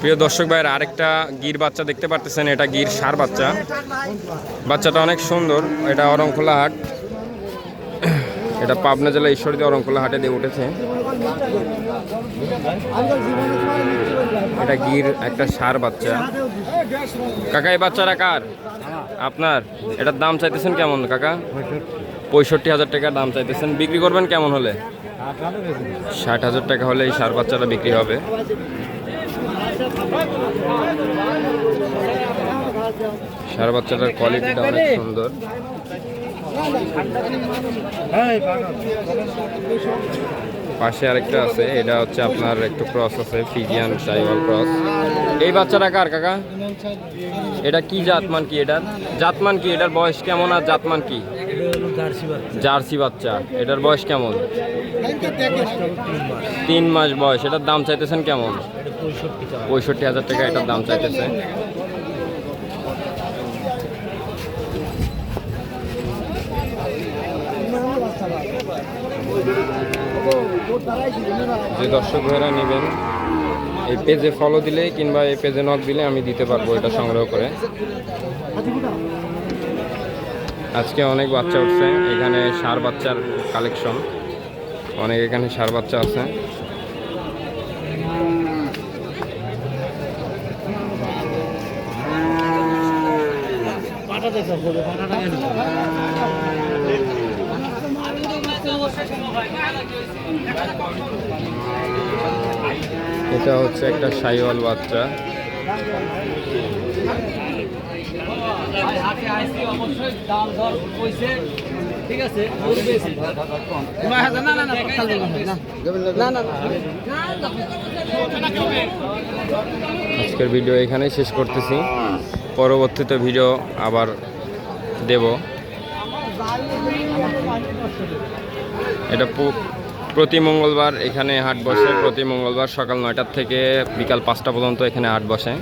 প্রিয় দর্শক ভাইয়ের আরেকটা গির বাচ্চা দেখতে পারতেছেন, এটা গির ষাঁড় বাচ্চা। বাচ্চাটা অনেক সুন্দর। এটা অরংখোলা হাট, এটা পাবনা জেলা ঈশ্বরদী অরংখোলা হাটে দিয়ে উঠেছে। এটা গির একটা ষাঁড় বাচ্চা। কাকা এই বাচ্চাটা কার? আপনার? এটার দাম চাইতেছেন কেমন কাকা? 65,000 টাকা দাম চাইতেছেন। বিক্রি করবেন কেমন হলে? 60,000 টাকা হলে এই ষাঁড় বাচ্চাটা বিক্রি হবে। ষাঁড় বাচ্চাটার কোয়ালিটিটা অনেক সুন্দর। পাশে আরেকটা আছে, এটা হচ্ছে আপনার একটু ক্রস আছে, ফিজিয়ান সাইওয়াল ক্রস। এই বাচ্চাটা কার কাকা? এটা কি জাতমান কি? এটার জাতমান কি? এটার বয়স কেমন আর জাতমান কি? জার্সি বাচ্চা। এটার বয়স কেমন? 3 মাস বয়স। এটার দাম চাইতেছেন কেমন? 65,000 টাকা এটার দাম চাইতেছে। যে দর্শক ভাইরা নেবেন এই পেজে ফলো দিলে কিংবা এই পেজে নক দিলে আমি দিতে পারবো এটা সংগ্রহ করে। আজকে অনেক বাচ্চা উঠছে এখানে, ষাঁড় বাচ্চার কালেকশন অনেক। এখানে ষাঁড় বাচ্চা আছে। এটা হচ্ছে একটা সাইওয়াল বাচ্চা। আজকের ভিডিও এখানেই শেষ করতেছি, পরবর্তীতে ভিডিও আবার দেব। এটা প্রতি মঙ্গলবার এখানে হাট বসে। প্রতি মঙ্গলবার সকাল 9টা থেকে বিকাল 5টা পর্যন্ত এখানে হাট বসে।